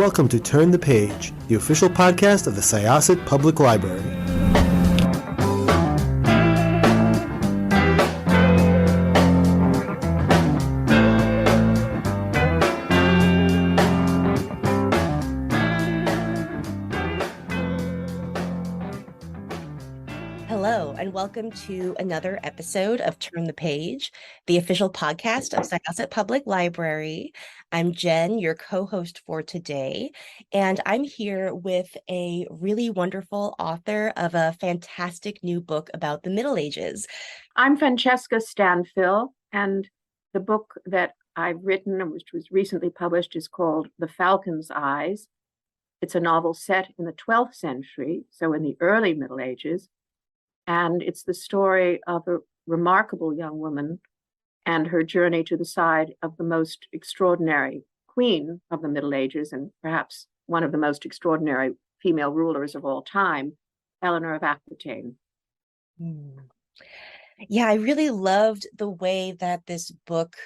welcome to Turn the Page, the official podcast of the Syosset Public Library. Hello, and welcome to another episode of Turn the Page, the official podcast of Syosset Public Library. I'm Jen, your co-host for today, and I'm here with a really wonderful author of a fantastic new book about the Middle Ages. I'm Francesca Stanfill, and the book that I've written, which was recently published, is called The Falcon's Eyes. It's a novel set in the 12th century, so in the early Middle Ages. And it's the story of a remarkable young woman and her journey to the side of the most extraordinary queen of the Middle Ages, and perhaps one of the most extraordinary female rulers of all time, Eleanor of Aquitaine. Yeah, I really loved the way that this book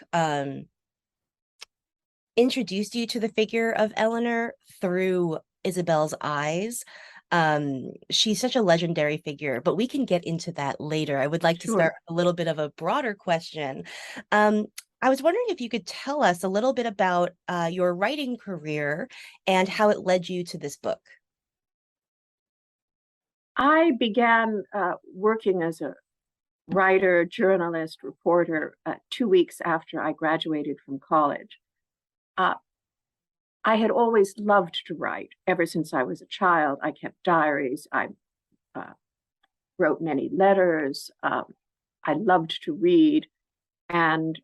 introduced you to the figure of Eleanor through Isabel's eyes. She's such a legendary figure, but we can get into that later. I would like to start with a little bit of a broader question. I was wondering if you could tell us a little bit about your writing career and how it led you to this book. I began working as a writer, journalist, reporter 2 weeks after I graduated from college. I had always loved to write ever since I was a child. I kept diaries. I wrote many letters. I loved to read. And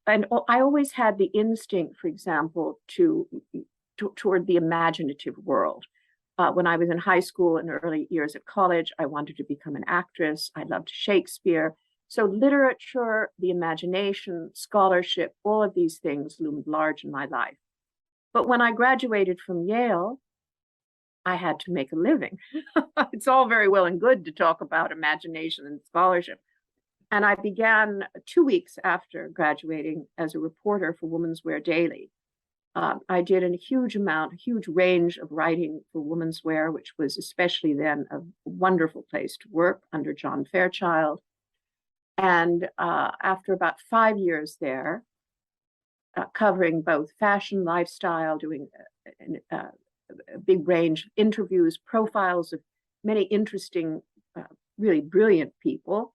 I always had the instinct, for example, toward the imaginative world. When I was in high school and early years at college, I wanted to become an actress. I loved Shakespeare. So literature, the imagination, scholarship, all of these things loomed large in my life. But when I graduated from Yale, I had to make a living. It's all very well and good to talk about imagination and scholarship. And I began 2 weeks after graduating as a reporter for Women's Wear Daily. I did a huge range of writing for Women's Wear, which was especially then a wonderful place to work under John Fairchild. And after about 5 years there, covering both fashion, lifestyle, doing a big range of interviews, profiles of many interesting, really brilliant people,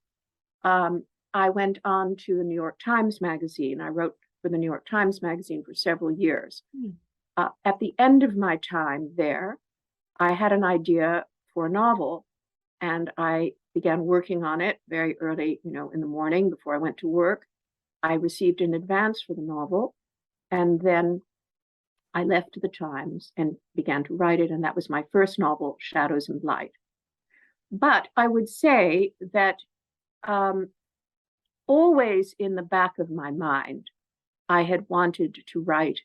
I went on to the New York Times Magazine. I wrote for the New York Times Magazine for several years. At the end of my time there, I had an idea for a novel, and I began working on it very early, in the morning before I went to work. I received an advance for the novel, and then I left the Times and began to write it, and that was my first novel, Shadows and Light. But I would say that always in the back of my mind, I had wanted to write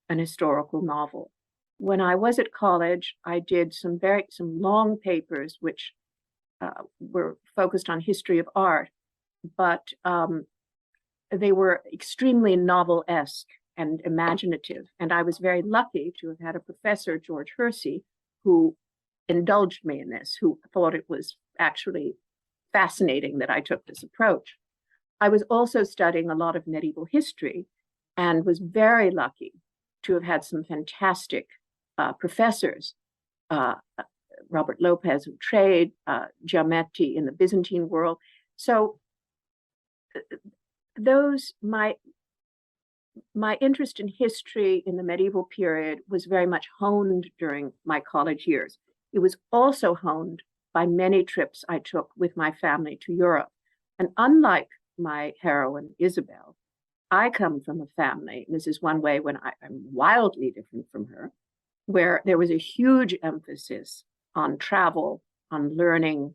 an historical novel. When I was at college, I did some long papers which were focused on history of art, but they were extremely novel-esque and imaginative. And I was very lucky to have had a professor, George Hersey, who indulged me in this, who thought it was actually fascinating that I took this approach. I was also studying a lot of medieval history and was very lucky to have had some fantastic professors, Robert Lopez of trade, Giametti in the Byzantine world. So my interest in history in the medieval period was very much honed during my college years. It was also honed by many trips I took with my family to Europe. And unlike my heroine, Isabel, I come from a family, and this is one way when I'm wildly different from her, where there was a huge emphasis on travel, on learning,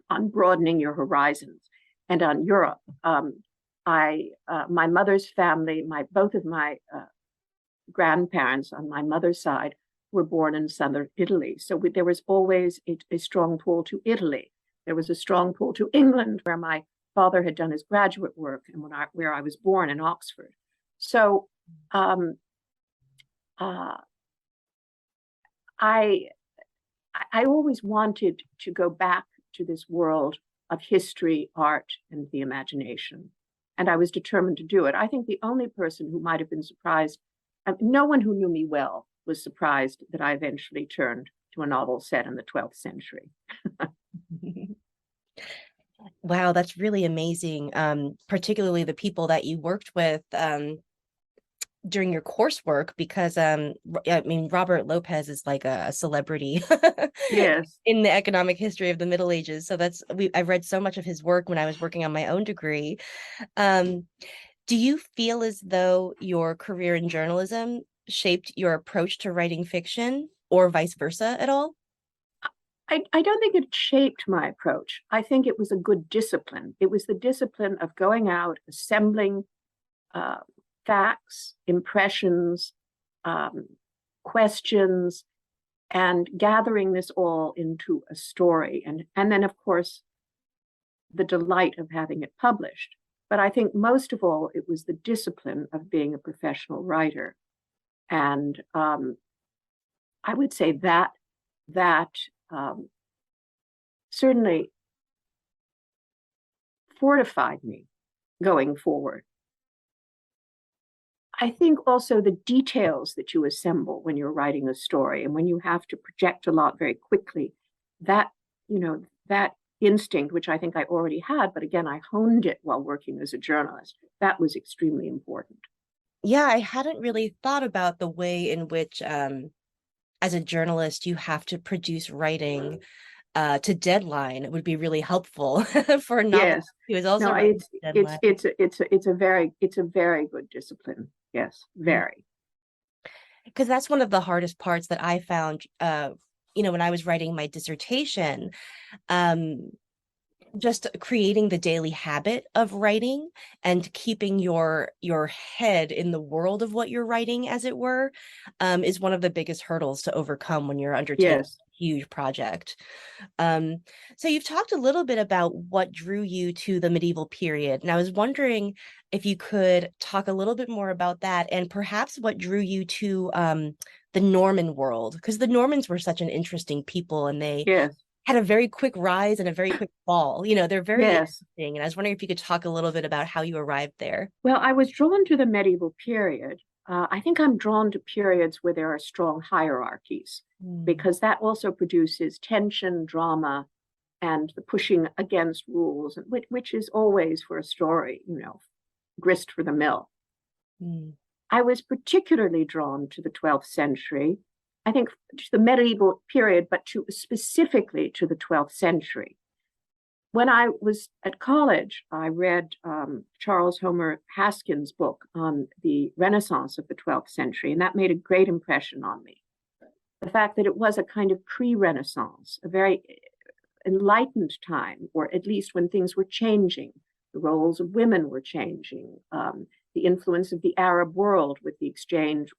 on broadening your horizons, and on Europe. My mother's family, both of my grandparents on my mother's side were born in southern Italy. So there was always a strong pull to Italy. There was a strong pull to England, where my father had done his graduate work and where I was born in Oxford. So uh, I always wanted to go back to this world of history, art, and the imagination. And I was determined to do it. I think the only person who might have been surprised, no one who knew me well was surprised that I eventually turned to a novel set in the 12th century. Wow, that's really amazing. Particularly the people that you worked with during your coursework, because I mean, Robert Lopez is like a celebrity Yes. in the economic history of the Middle Ages. So I've read so much of his work when I was working on my own degree. Do you feel as though your career in journalism shaped your approach to writing fiction, or vice versa at all? I don't think it shaped my approach. I think it was a good discipline. It was the discipline of going out, assembling facts, impressions, questions, and gathering this all into a story. And then, of course, the delight of having it published. But I think most of all, it was the discipline of being a professional writer. And I would say that certainly fortified me going forward. I think also the details that you assemble when you're writing a story and when you have to project a lot very quickly, that instinct, which I think I already had, but again, I honed it while working as a journalist, that was extremely important. Yeah, I hadn't really thought about the way in which, as a journalist, you have to produce writing to deadline. It would be really helpful for a novel Yes. who is also No, writing to deadline. it's a very good discipline. Yes, very. Because that's one of the hardest parts that I found, when I was writing my dissertation, just creating the daily habit of writing and keeping your head in the world of what you're writing, as it were, is one of the biggest hurdles to overcome when you're undertaking Yes. a huge project. So you've talked a little bit about what drew you to the medieval period, and I was wondering if you could talk a little bit more about that, and perhaps what drew you to the Norman world, because the Normans were such an interesting people, and they Yes. had a very quick rise and a very quick fall. They're very Yes. interesting. And I was wondering if you could talk a little bit about how you arrived there. Well, I was drawn to the medieval period. I think I'm drawn to periods where there are strong hierarchies, because that also produces tension, drama, and the pushing against rules, which is always for a story, grist for the mill. I was particularly drawn to the 12th century, I think to the medieval period, but specifically to the 12th century. When I was at college, I read Charles Homer Haskins' book on the Renaissance of the 12th century, and that made a great impression on me. The fact that it was a kind of pre-Renaissance, a very enlightened time, or at least when things were changing. The roles of women were changing. The influence of the Arab world with the exchange,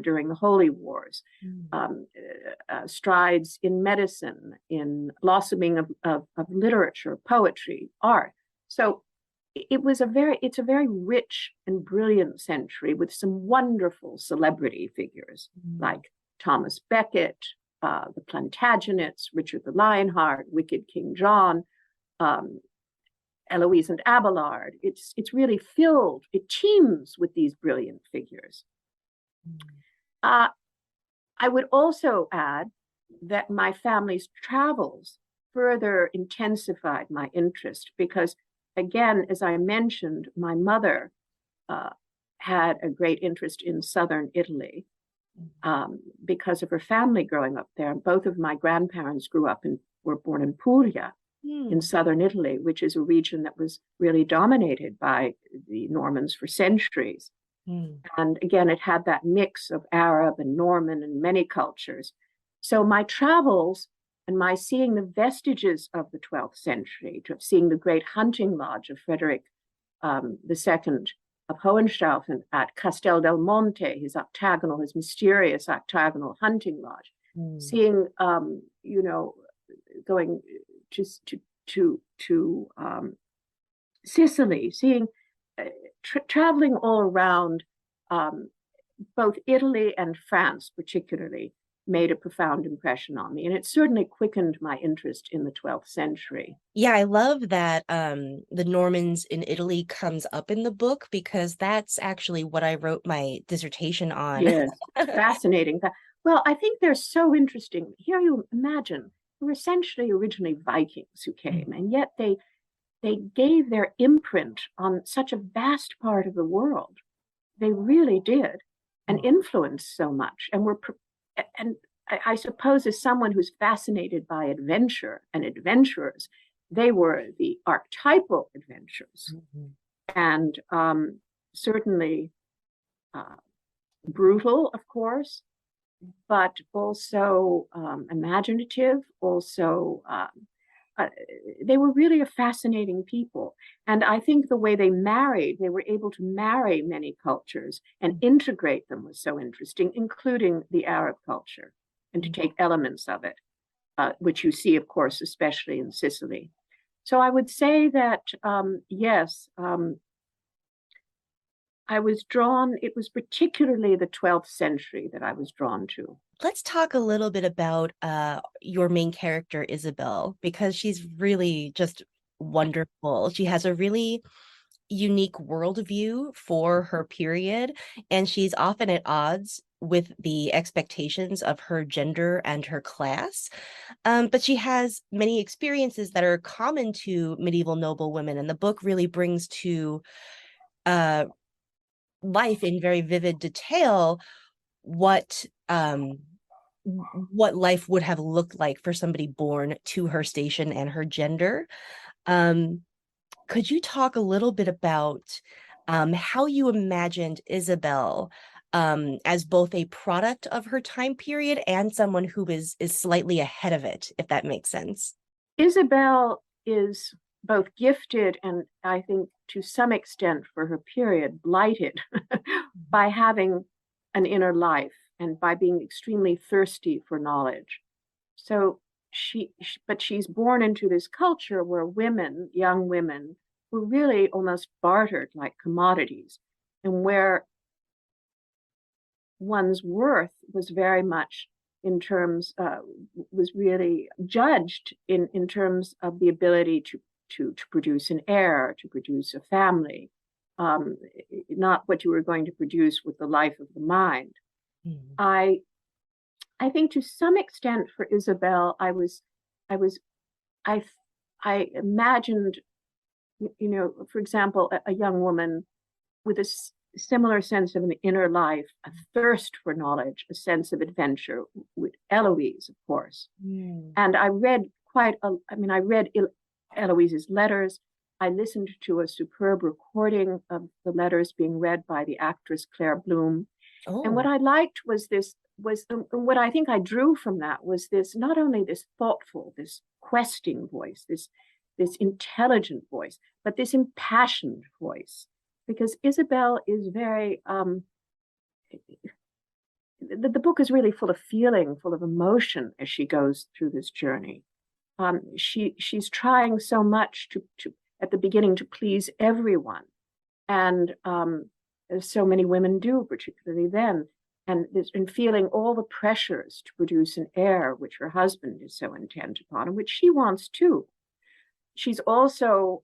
during the Holy Wars, strides in medicine, in blossoming of literature, poetry, art. So it's a very rich and brilliant century with some wonderful celebrity figures like Thomas Becket, the Plantagenets, Richard the Lionheart, Wicked King John, Eloise and Abelard. It's really filled, it teems with these brilliant figures. I would also add that my family's travels further intensified my interest because, again, as I mentioned, my mother had a great interest in southern Italy because of her family growing up there. Both of my grandparents were born in Puglia, in southern Italy, which is a region that was really dominated by the Normans for centuries. And again, it had that mix of Arab and Norman and many cultures. So my travels and my seeing the vestiges of the 12th century, to seeing the great hunting lodge of Frederick II of Hohenstaufen at Castel del Monte, his mysterious octagonal hunting lodge, seeing, going to Sicily, seeing, traveling all around both Italy and France particularly made a profound impression on me. And it certainly quickened my interest in the 12th century. Yeah, I love that the Normans in Italy comes up in the book, because that's actually what I wrote my dissertation on. Yes, fascinating. Well, I think they're so interesting. Here you imagine, they were essentially originally Vikings who came, and yet they gave their imprint on such a vast part of the world. They really did, and influenced so much. And I suppose as someone who's fascinated by adventure and adventurers, they were the archetypal adventurers, and certainly brutal, of course, but also imaginative, also they were really a fascinating people. And I think the way they married, they were able to marry many cultures and integrate them was so interesting, including the Arab culture, and to take elements of it, which you see, of course, especially in Sicily. So I would say that, yes, I was drawn, it was particularly the 12th century that I was drawn to. Let's talk a little bit about your main character, Isabel, because she's really just wonderful. She has a really unique worldview for her period, and she's often at odds with the expectations of her gender and her class. But she has many experiences that are common to medieval noblewomen, and the book really brings to life in very vivid detail what life would have looked like for somebody born to her station and her gender. Could you talk a little bit about how you imagined Isabel as both a product of her time period and someone who is slightly ahead of it, if that makes sense? Isabel is both gifted and, I think, to some extent for her period, blighted by having an inner life and by being extremely thirsty for knowledge. So but she's born into this culture where women, young women, were really almost bartered like commodities, and where one's worth was very much in terms, was really judged in terms of the ability to produce an heir, to produce a family, not what you were going to produce with the life of the mind. I think to some extent for Isabel, I imagined, for example, a young woman with a similar sense of an inner life, a thirst for knowledge, a sense of adventure, with Eloise, of course. And I read I read Eloise's letters. I listened to a superb recording of the letters being read by the actress Claire Bloom. Oh. And what I liked was what I think I drew from that was this, not only this thoughtful, this questing voice, this intelligent voice, but this impassioned voice. Because Isabel is very, the book is really full of feeling, full of emotion as she goes through this journey. She's trying so much to at the beginning to please everyone, and as so many women do, particularly then, and feeling all the pressures to produce an heir, which her husband is so intent upon, and which she wants too. She's also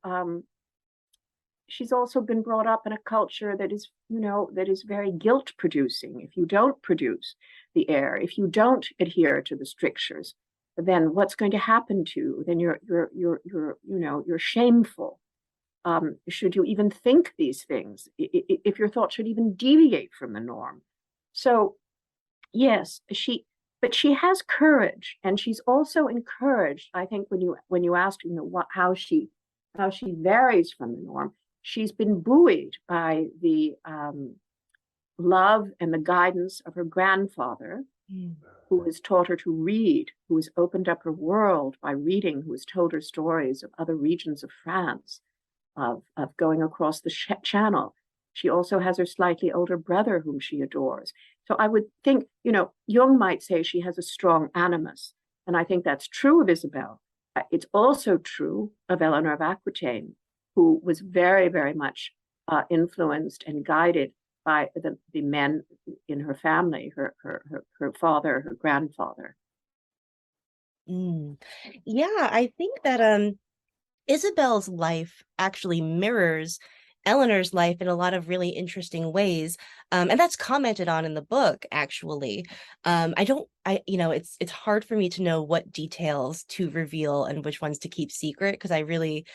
been brought up in a culture that is, that is very guilt producing. If you don't produce the heir, if you don't adhere to the strictures, then what's going to happen to you? Then you're shameful. Should you even think these things? If your thoughts should even deviate from the norm. So, yes, but she has courage, and she's also encouraged. I think when you ask, how she varies from the norm, she's been buoyed by the love and the guidance of her grandfather, who has taught her to read, who has opened up her world by reading, who has told her stories of other regions of France, of going across the Channel. She also has her slightly older brother whom she adores. So I would think, Jung might say she has a strong animus. And I think that's true of Isabel. It's also true of Eleanor of Aquitaine, who was very, very much influenced and guided by the men in her family, her father, her grandfather. Yeah, I think that Isabel's life actually mirrors Eleanor's life in a lot of really interesting ways. And that's commented on in the book, actually. It's hard for me to know what details to reveal and which ones to keep secret, because I really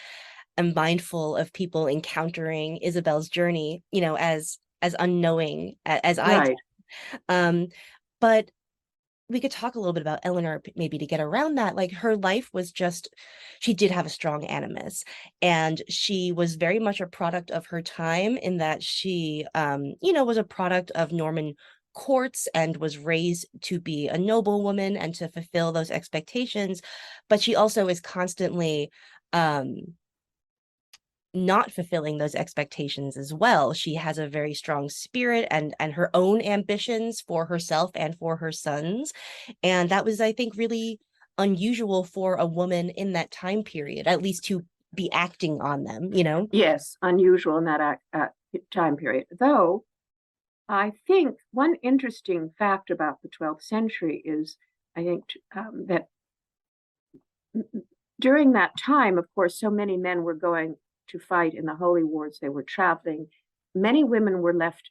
am mindful of people encountering Isabel's journey, as unknowing as I Right. did. But we could talk a little bit about Eleanor, maybe to get around that. Like, her life was just, she did have a strong animus, and she was very much a product of her time, in that she, was a product of Norman courts and was raised to be a noblewoman and to fulfill those expectations. But she also is constantly, not fulfilling those expectations as well. She has a very strong spirit and her own ambitions for herself and for her sons. And that was, I think, really unusual for a woman in that time period, at least to be acting on them, Yes, unusual in that time period. Though I think one interesting fact about the 12th century is, I think, that during that time, of course, so many men were going to fight in the holy wars. They were traveling. Many women were left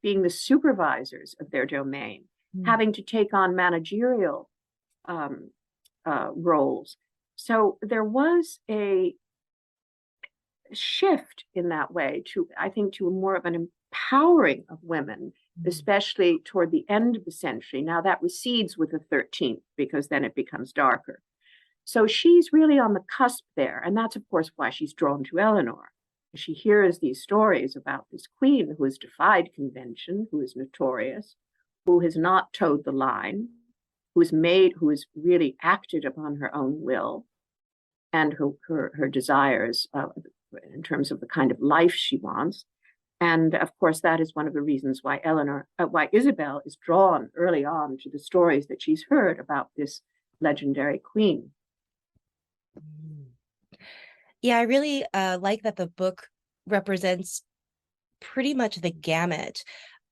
being the supervisors of their domain, having to take on managerial roles. So there was a shift in that way to, I think, to more of an empowering of women, especially toward the end of the century. Now that recedes with the 13th, because then it becomes darker. So she's really on the cusp there. And that's, of course, why she's drawn to Eleanor. She hears these stories about this queen who has defied convention, who is notorious, who has not toed the line, who has really acted upon her own will and her desires in terms of the kind of life she wants. And of course, that is one of the reasons why why Isabel is drawn early on to the stories that she's heard about this legendary queen. Yeah, I really like that the book represents pretty much the gamut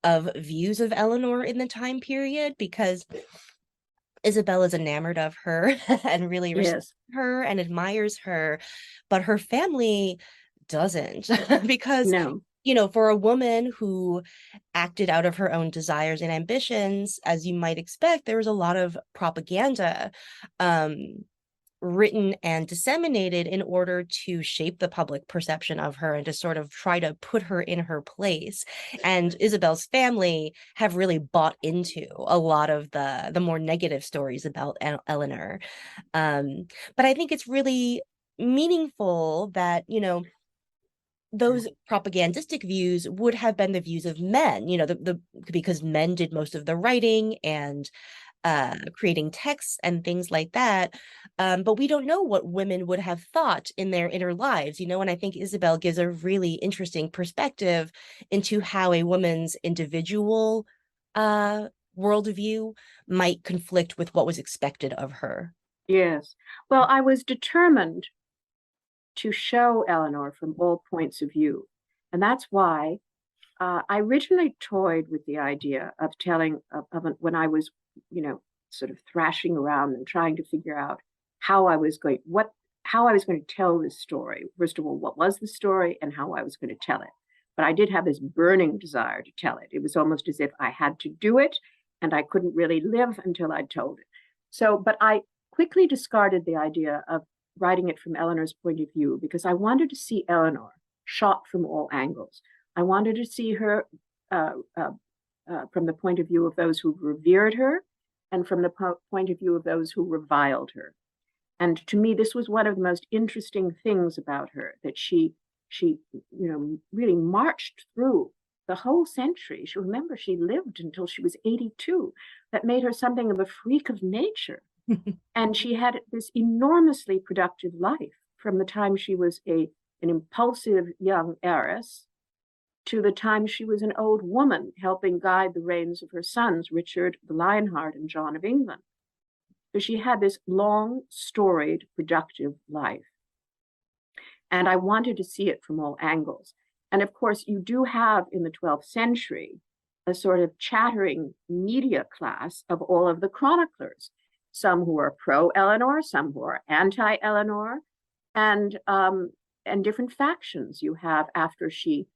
of views of Eleanor in the time period, because Isabel is enamored of her and really respects her and admires her, but her family doesn't. Because, No. For a woman who acted out of her own desires and ambitions, as you might expect, there was a lot of propaganda written and disseminated in order to shape the public perception of her and to sort of try to put her in her place. And Isabel's family have really bought into a lot of the more negative stories about Eleanor. But I think it's really meaningful that, those propagandistic views would have been the views of men, because men did most of the writing and creating texts and things like that. But we don't know what women would have thought in their inner lives, and I think Isabel gives a really interesting perspective into how a woman's individual worldview might conflict with what was expected of her. Yes. Well, I was determined to show Eleanor from all points of view. And that's why I originally toyed with the idea of telling when I was, sort of thrashing around and trying to figure out how I was going to tell this story. First of all, what was the story and how I was going to tell it. But I did have this burning desire to tell it. It was almost as if I had to do it, and I couldn't really live until I'd told it. So, but I quickly discarded the idea of writing it from Eleanor's point of view, because I wanted to see Eleanor shot from all angles. I wanted to see her from the point of view of those who revered her and from the point of view of those who reviled her. And to me, this was one of the most interesting things about her, that she really marched through the whole century. Remember, she lived until she was 82. That made her something of a freak of nature. And she had this enormously productive life from the time she was an impulsive young heiress to the time she was an old woman helping guide the reigns of her sons, Richard the Lionheart and John of England. So she had this long, storied, productive life. And I wanted to see it from all angles. And of course, you do have in the 12th century a sort of chattering media class of all of the chroniclers, some who are pro-Eleanor, some who are anti-Eleanor, and different factions you have after she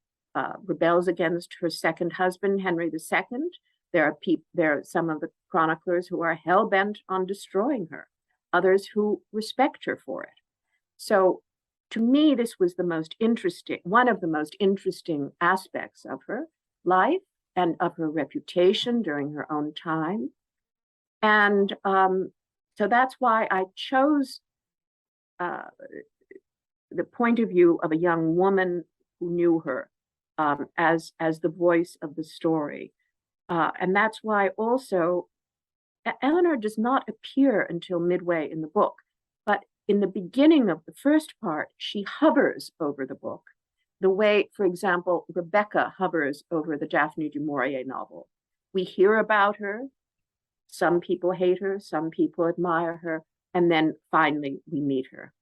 rebels against her second husband, Henry II. There are some of the chroniclers who are hell-bent on destroying her, others who respect her for it. So to me, this was one of the most interesting aspects of her life and of her reputation during her own time. And so that's why I chose the point of view of a young woman who knew her as the voice of the story. And that's why also Eleanor does not appear until midway in the book, but in the beginning of the first part, she hovers over the book, the way, for example, Rebecca hovers over the Daphne du Maurier novel. We hear about her. Some people hate her, some people admire her, and then finally we meet her.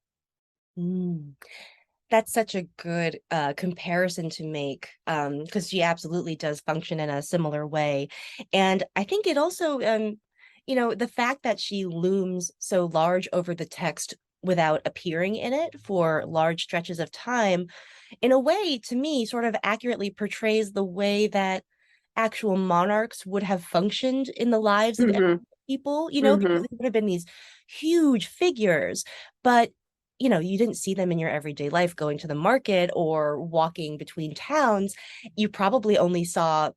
That's such a good comparison to make, because she absolutely does function in a similar way. And I think it also, the fact that she looms so large over the text without appearing in it for large stretches of time, in a way, to me, sort of accurately portrays the way that actual monarchs would have functioned in the lives of people, because they would have been these huge figures, but you didn't see them in your everyday life going to the market or walking between towns. You probably only saw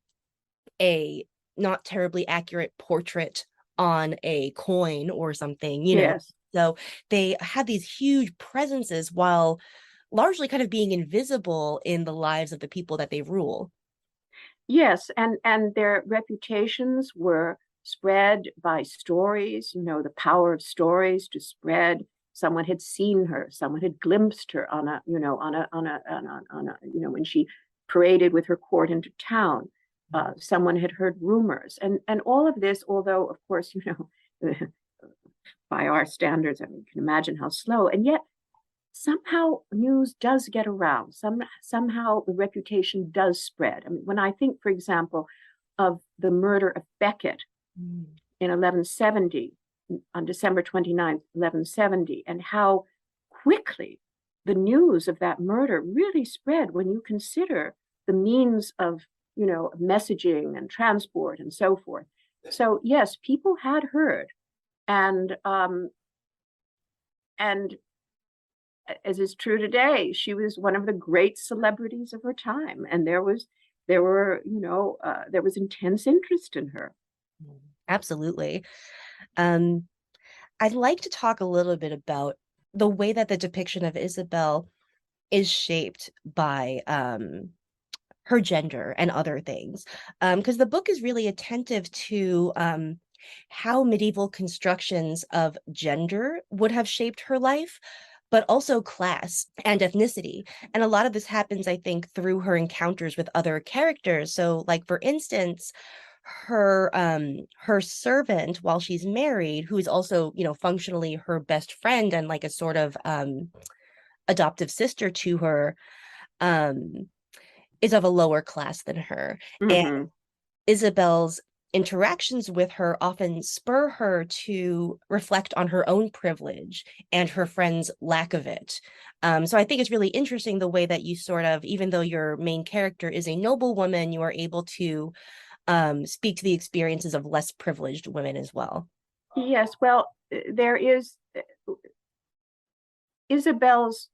a not terribly accurate portrait on a coin or something, Yes. So they had these huge presences while largely kind of being invisible in the lives of the people that they rule. Yes, and their reputations were spread by stories, the power of stories to spread. Someone had seen her, someone had glimpsed her when she paraded with her court into town. Someone had heard rumors, and all of this, although of course, by our standards, I mean, you can imagine how slow, and yet somehow news does get around. Somehow the reputation does spread. I mean, when I think, for example, of the murder of Becket in 1170, on December 29th, 1170, and how quickly the news of that murder really spread when you consider the means of, messaging and transport and so forth. So yes, people had heard, and as is true today, she was one of the great celebrities of her time, and there was intense interest in her. Absolutely. I'd like to talk a little bit about the way that the depiction of Isabel is shaped by her gender and other things, because the book is really attentive to how medieval constructions of gender would have shaped her life, but also class and ethnicity. And a lot of this happens, I think, through her encounters with other characters. So, like, for instance, her servant while she's married, who is also, functionally her best friend and like a sort of adoptive sister to her, is of a lower class than her. And Isabel's interactions with her often spur her to reflect on her own privilege and her friend's lack of it. So I think it's really interesting the way that you sort of, even though your main character is a noblewoman, you are able to speak to the experiences of less privileged women as well. Yes, well, there is Isabel's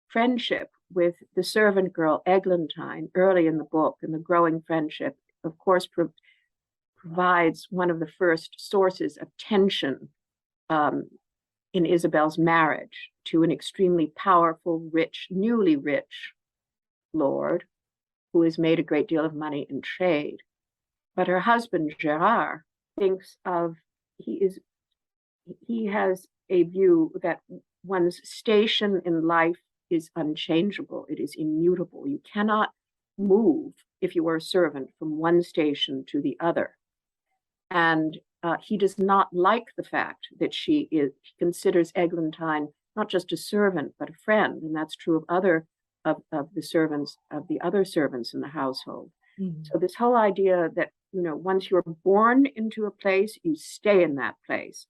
friendship with the servant girl Eglantine early in the book, and the growing friendship, of course, provides one of the first sources of tension in Isabel's marriage to an extremely powerful, newly rich lord who has made a great deal of money in trade. But her husband, Gerard, he has a view that one's station in life is unchangeable. It is immutable. You cannot move, if you are a servant, from one station to the other. And he does not like the fact that he considers Eglantine not just a servant, but a friend. And that's true of other of the servants, of the other servants in the household. Mhm. So this whole idea that, once you're born into a place, you stay in that place.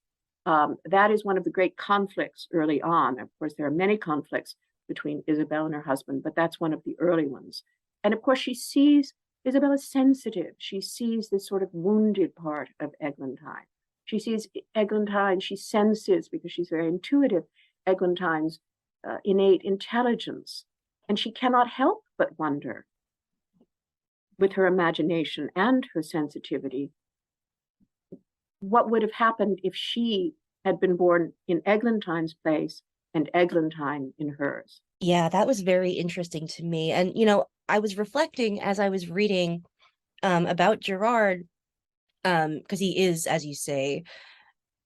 That is one of the great conflicts early on. Of course, there are many conflicts between Isabel and her husband, but that's one of the early ones. And of course, Isabel is sensitive. She sees this sort of wounded part of Eglantine. She sees Eglantine, she senses, because she's very intuitive, Eglantine's innate intelligence. And she cannot help but wonder, with her imagination and her sensitivity, what would have happened if she had been born in Eglantine's place and Eglantine in hers. Yeah, that was very interesting to me. And, I was reflecting as I was reading about Gerard, because he is, as you say,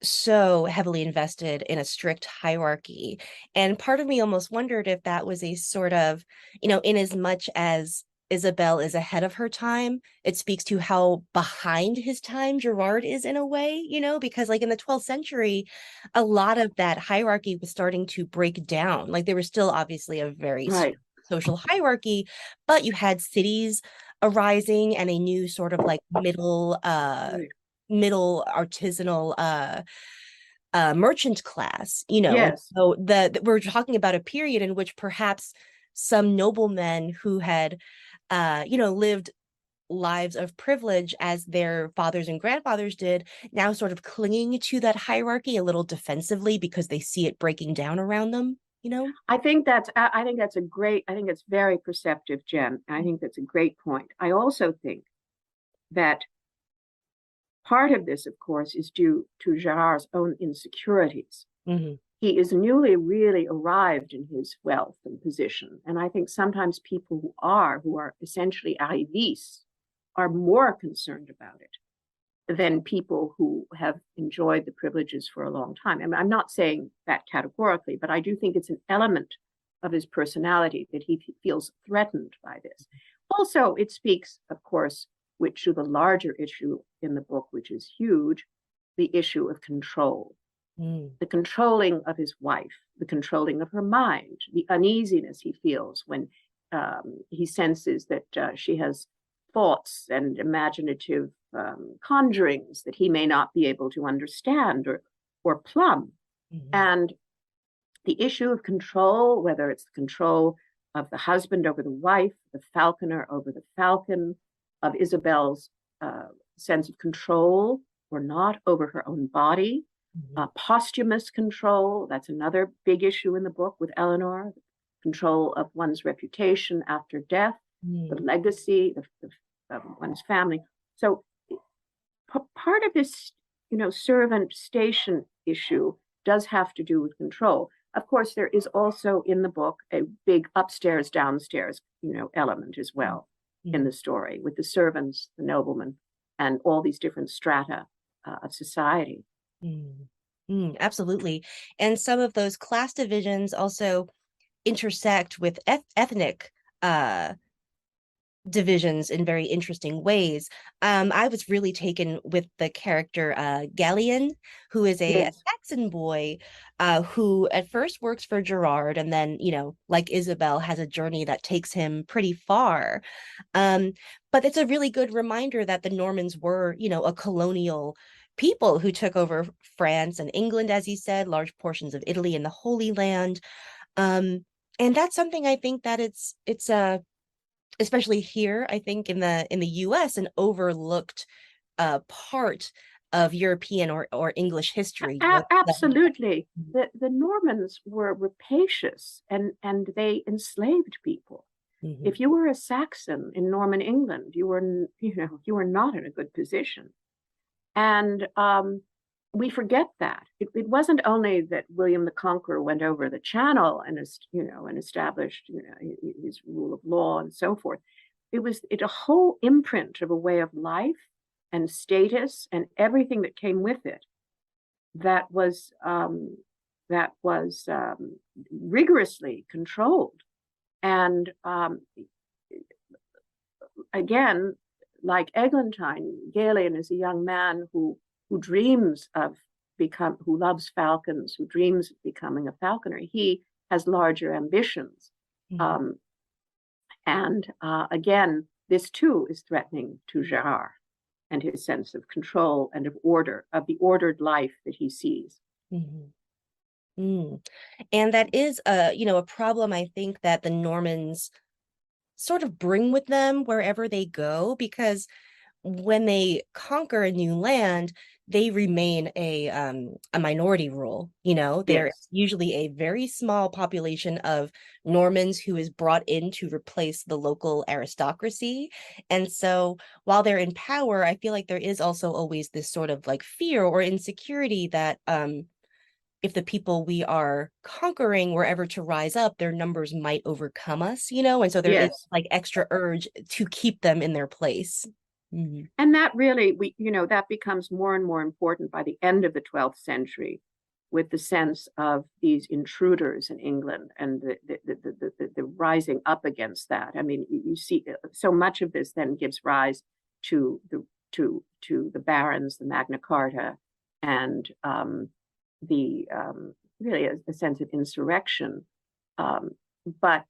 so heavily invested in a strict hierarchy. And part of me almost wondered if that was a sort of, in as much as Isabel is ahead of her time, it speaks to how behind his time Gerard is in a way, because like in the 12th century, a lot of that hierarchy was starting to break down. Like there was still obviously a very Right. social hierarchy, but you had cities arising and a new sort of like middle artisanal merchant class, Yes. so we're talking about a period in which perhaps some noblemen who had lived lives of privilege as their fathers and grandfathers did, now sort of clinging to that hierarchy a little defensively because they see it breaking down around them. I think that's very perceptive, Jen. I think that's a great point. I also think that part of this, of course, is due to Gerard's own insecurities. Mm-hmm. He is newly really arrived in his wealth and position. And I think sometimes people who are essentially arrivistes, are more concerned about it than people who have enjoyed the privileges for a long time. I mean, I'm not saying that categorically, but I do think it's an element of his personality that he feels threatened by this. Also, it speaks, of course, to the larger issue in the book, which is huge, the issue of control. The controlling of his wife, the controlling of her mind, the uneasiness he feels when he senses that she has thoughts and imaginative conjurings that he may not be able to understand or plumb. Mm-hmm. And the issue of control, whether it's the control of the husband over the wife, the falconer over the falcon, of Isabel's sense of control or not over her own body, posthumous control, that's another big issue in the book with Eleanor, control of one's reputation after death, the legacy of one's family. So part of this, servant station issue does have to do with control. Of course, there is also in the book a big upstairs, downstairs, element as well in the story with the servants, the noblemen, and all these different strata of society. Absolutely. And some of those class divisions also intersect with ethnic divisions in very interesting ways. I was really taken with the character Gallian, who is a Saxon boy who at first works for Gerard and then, like Isabel, has a journey that takes him pretty far. But it's a really good reminder that the Normans were, a colonial people who took over France and England, as you said, large portions of Italy and the Holy Land. And that's something I think that it's especially here, I think in the US, an overlooked part of European or English history. Absolutely. The Normans were rapacious and they enslaved people. Mm-hmm. If you were a Saxon in Norman England, you were not in a good position. And we forget that. It wasn't only that William the Conqueror went over the Channel and established his rule of law and so forth. It was a whole imprint of a way of life and status and everything that came with it that was rigorously controlled. And again, like Eglantine, Galen is a young man who loves falcons, who dreams of becoming a falconer. He has larger ambitions. Mm-hmm. And again, this too is threatening to Gerard and his sense of control and of order, of the ordered life that he sees. Mm-hmm. Mm. And that is a problem I think that the Normans sort of bring with them wherever they go, because when they conquer a new land, they remain a minority rule. They're Yes. usually a very small population of Normans who is brought in to replace the local aristocracy. And so while they're in power, I feel like there is also always this sort of like fear or insecurity that if the people we are conquering were ever to rise up, their numbers might overcome us, and so there is Yes. like extra urge to keep them in their place. Mm-hmm. And that really, that becomes more and more important by the end of the 12th century, with the sense of these intruders in England and the rising up against that. I mean, you see, so much of this then gives rise to the barons, the Magna Carta, and really a sense of insurrection. But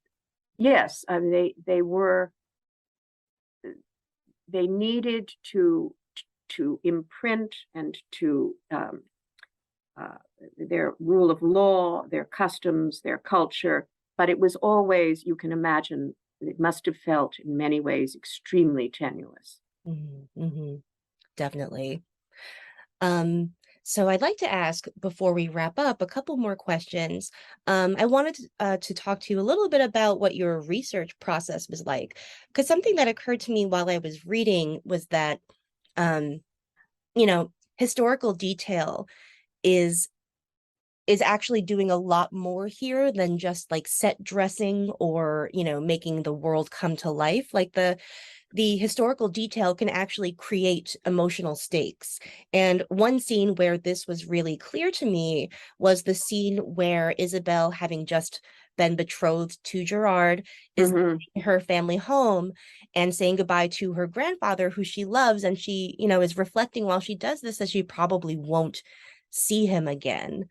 yes, I mean, they needed to imprint and to their rule of law, their customs, their culture, but it was always, you can imagine, it must have felt in many ways extremely tenuous. Mm-hmm. Mm-hmm. Definitely. So I'd like to ask, before we wrap up, a couple more questions. I wanted to talk to you a little bit about what your research process was like, because something that occurred to me while I was reading was that, um, historical detail is actually doing a lot more here than just like set dressing or making the world come to life. Like the historical detail can actually create emotional stakes. And one scene where this was really clear to me was the scene where Isabel, having just been betrothed to Gerard, is Mm-hmm. leaving her family home and saying goodbye to her grandfather, who she loves. And she, is reflecting while she does this that she probably won't see him again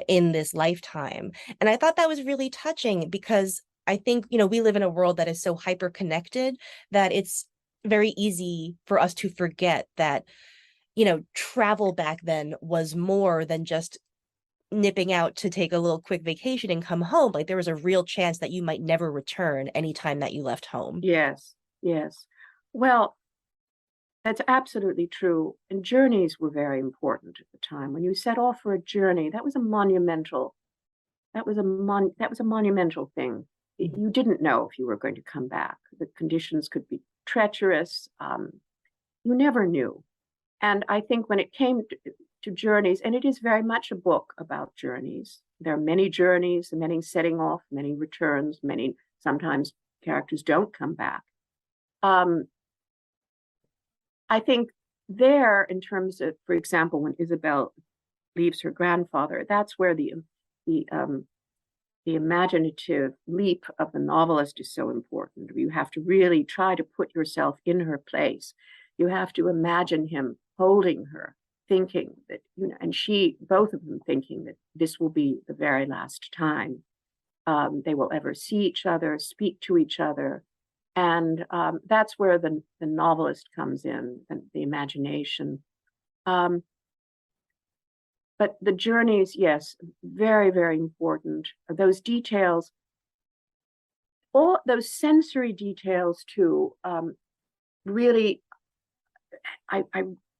in this lifetime. And I thought that was really touching, because I think, we live in a world that is so hyper connected that it's very easy for us to forget that, travel back then was more than just nipping out to take a little quick vacation and come home. Like there was a real chance that you might never return anytime that you left home. Yes, yes. Well, that's absolutely true. And journeys were very important at the time. When you set off for a journey, that was a monumental thing. Mhm. You didn't know if you were going to come back. The conditions could be treacherous. You never knew. And I think when it came to journeys, and it is very much a book about journeys. There are many journeys, many setting off, many returns, many sometimes characters don't come back. I think there, in terms of, for example, when Isabel leaves her grandfather, that's where the imaginative leap of the novelist is so important. You have to really try to put yourself in her place. You have to imagine him holding her, thinking that, and she, both of them thinking that this will be the very last time they will ever see each other, speak to each other. And that's where the novelist comes in, and the imagination. But the journeys, yes, very, very important. Those details, all those sensory details too, really, I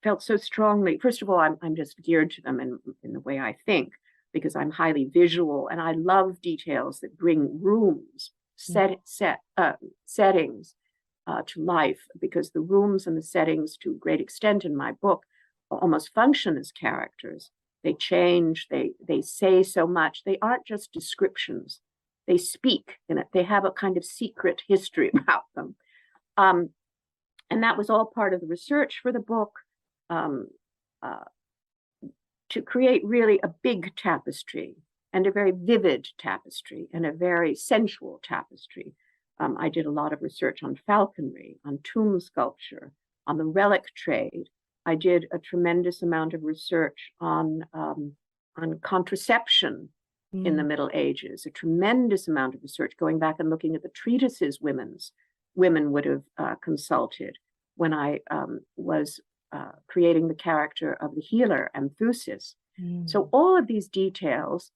felt so strongly. First of all, I'm just geared to them in the way I think, because I'm highly visual, and I love details that bring rooms, settings to life, because the rooms and the settings, to a great extent in my book, almost function as characters. They change, they say so much. They aren't just descriptions. They speak in it. They have a kind of secret history about them. And that was all part of the research for the book, to create really a big tapestry, and a very vivid tapestry, and a very sensual tapestry. I did a lot of research on falconry, on tomb sculpture, on the relic trade. I did a tremendous amount of research on contraception, in the Middle Ages, a tremendous amount of research, going back and looking at the treatises women would have consulted when I was creating the character of the healer, Amphusis. So all of these details,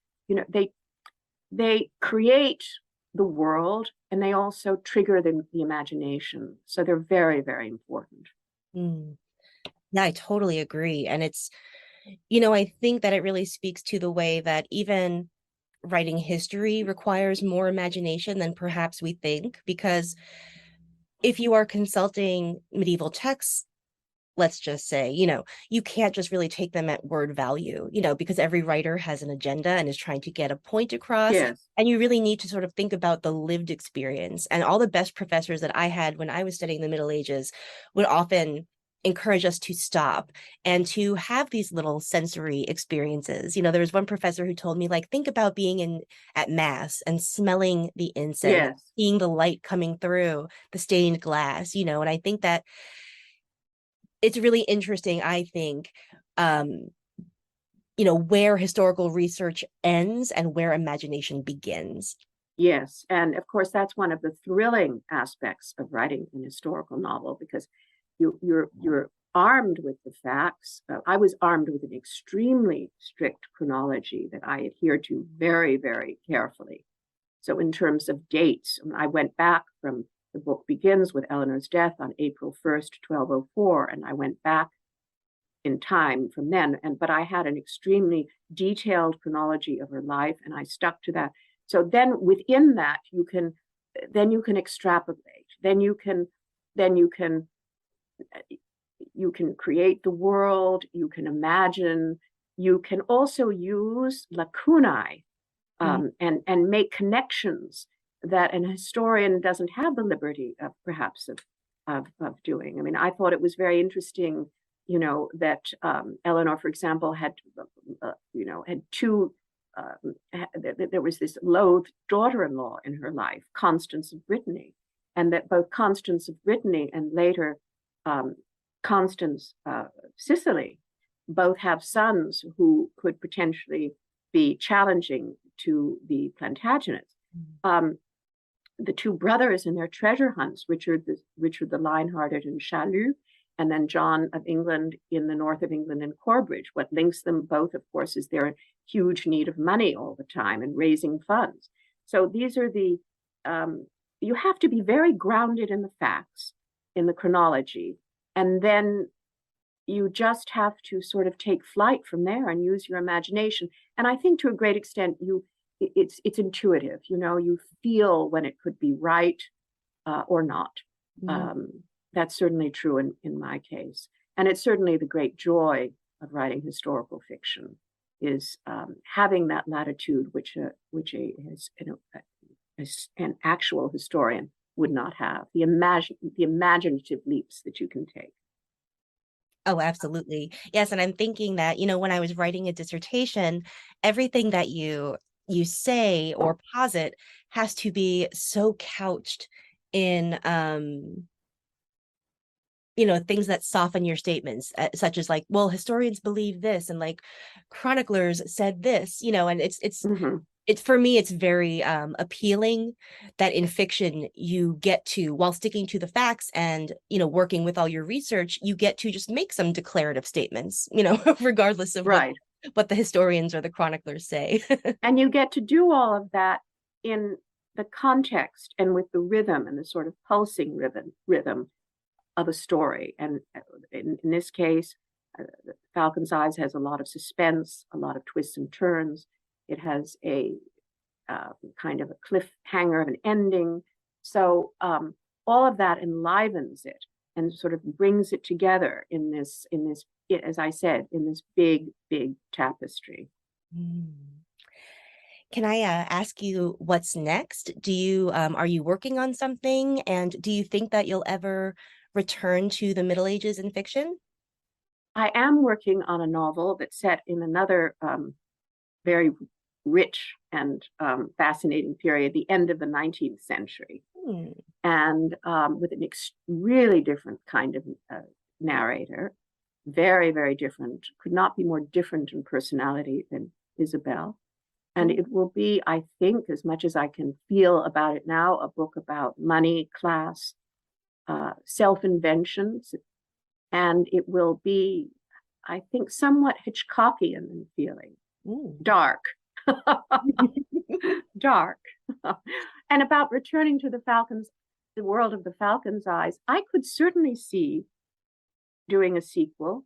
they create the world, and they also trigger the imagination. So they're very, very important. Yeah, I totally agree. And it's, I think that it really speaks to the way that even writing history requires more imagination than perhaps we think, because if you are consulting medieval texts, let's just say, you can't just really take them at word value, because every writer has an agenda and is trying to get a point across. Yes. And you really need to sort of think about the lived experience. And all the best professors that I had when I was studying the Middle Ages would often encourage us to stop and to have these little sensory experiences. There was one professor who told me, think about being at mass and smelling the incense, Yes. seeing the light coming through the stained glass, and I think that it's really interesting, I think, where historical research ends and where imagination begins. Yes. And of course, that's one of the thrilling aspects of writing an historical novel, because you're armed with the facts. I was armed with an extremely strict chronology that I adhered to very, very carefully. So in terms of dates, I went back from, the book begins with Eleanor's death on April 1st, 1204, and I went back in time from then. But I had an extremely detailed chronology of her life, and I stuck to that. So then within that, you can extrapolate. Then you can create the world. You can imagine. You can also use lacunae and make connections that an historian doesn't have the liberty of perhaps of doing. I mean, I thought it was very interesting, that Eleanor, for example, had two. There was this loathed daughter-in-law in her life, Constance of Brittany, and that both Constance of Brittany and later Constance Sicily both have sons who could potentially be challenging to the Plantagenets. The two brothers in their treasure hunts, Richard the Lion-Hearted in Chalus, and then John of England in the north of England in Corbridge. What links them both, of course, is their huge need of money all the time and raising funds. So these are you have to be very grounded in the facts, in the chronology, and then you just have to sort of take flight from there and use your imagination. And I think to a great extent, it's intuitive. You feel when it could be right or not. That's certainly true in my case. And it's certainly the great joy of writing historical fiction is having that latitude, which an actual historian would not have. The imaginative leaps that you can take. Oh, absolutely. Yes. And I'm thinking that, when I was writing a dissertation, everything that you say or posit has to be so couched in, things that soften your statements, such as well, historians believe this, and chroniclers said this, and it's for me, it's very appealing that in fiction you get to, while sticking to the facts and, working with all your research, you get to just make some declarative statements, regardless of what the historians or the chroniclers say. And you get to do all of that in the context and with the rhythm and the sort of pulsing rhythm of a story. And in this case, Falcon's Eyes has a lot of suspense, a lot of twists and turns. It has a kind of a cliffhanger of an ending. So all of that enlivens it and sort of brings it together in this, as I said, in this big, big tapestry. Can I ask you what's next? Are you working on something? And do you think that you'll ever return to the Middle Ages in fiction? I am working on a novel that's set in another very rich and fascinating period, the end of the 19th century, and with an really different kind of narrator, very, very different, could not be more different in personality than Isabel. And it will be, I think, as much as I can feel about it now, a book about money, class, self-inventions. And it will be, I think, somewhat Hitchcockian in feeling. Ooh. Dark. Dark. And about returning to the world of the Falcon's Eyes, I could certainly see doing a sequel,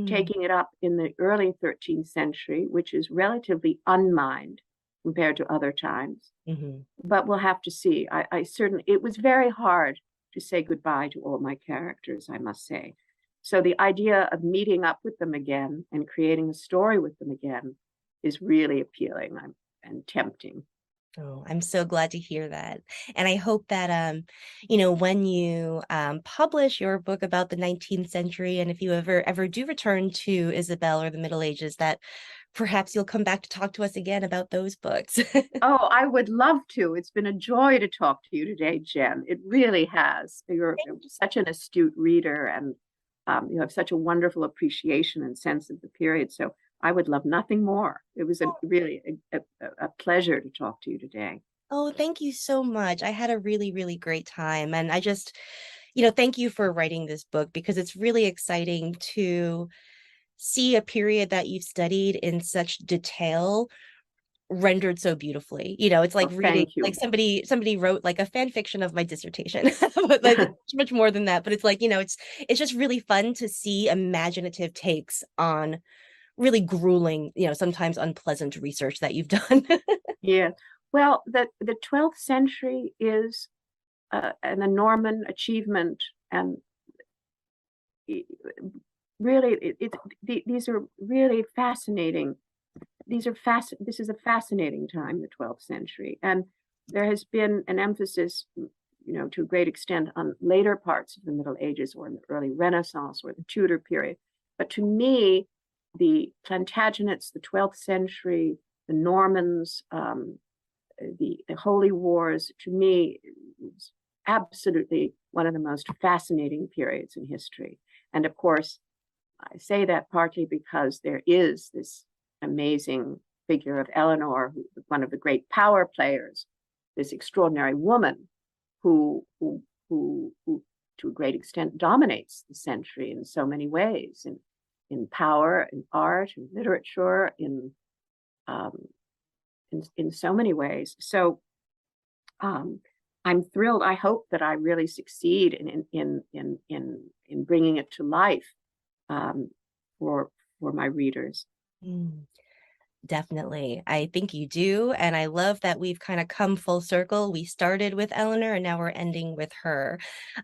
taking it up in the early 13th century, which is relatively unmined compared to other times. But we'll have to see. I certainly, it was very hard to say goodbye to all my characters, I must say. So the idea of meeting up with them again and creating a story with them again is really appealing and tempting. Oh, I'm so glad to hear that. And I hope that, you know, when you publish your book about the 19th century, and if you ever do return to Isabel or the Middle Ages, that perhaps you'll come back to talk to us again about those books. Oh, I would love to. It's been a joy to talk to you today, Jen. It really has. You're such an astute reader, and you have such a wonderful appreciation and sense of the period. So I would love nothing more. It was really a pleasure to talk to you today. Oh, thank you so much. I had a really, really great time. And I just, you know, thank you for writing this book, because it's really exciting to see a period that you've studied in such detail rendered so beautifully. You know, it's like reading, Thank you. like somebody wrote like a fan fiction of my dissertation, but like much more than that. But it's like, you know, it's just really fun to see imaginative takes on really grueling, you know, sometimes unpleasant research that you've done. Yeah. Well, the 12th century is an Norman achievement, and really, these are really fascinating. This is a fascinating time, the 12th century, and there has been an emphasis, you know, to a great extent on later parts of the Middle Ages or in the early Renaissance or the Tudor period. But to me, the Plantagenets, the 12th century, the Normans, the Holy Wars, to me, is absolutely one of the most fascinating periods in history. And of course, I say that partly because there is this amazing figure of Eleanor, one of the great power players, this extraordinary woman who to a great extent dominates the century in so many ways, in power, in art, in literature, in so many ways. So I'm thrilled. I hope that I really succeed in bringing it to life for my readers. Definitely. I think you do. And I love that we've kind of come full circle. We started with Eleanor and now we're ending with her.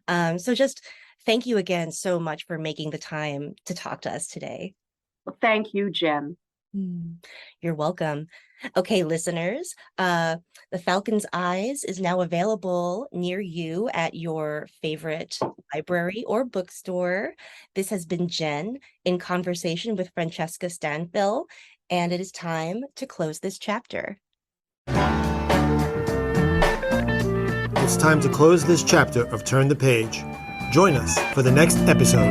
So just thank you again so much for making the time to talk to us today. Well, thank you, Jen. You're welcome. Okay, listeners, The Falcon's Eyes is now available near you at your favorite library or bookstore. This has been Jen in conversation with Francesca Stanfill, and it is time to close this chapter. It's time to close this chapter of Turn the Page. Join us for the next episode.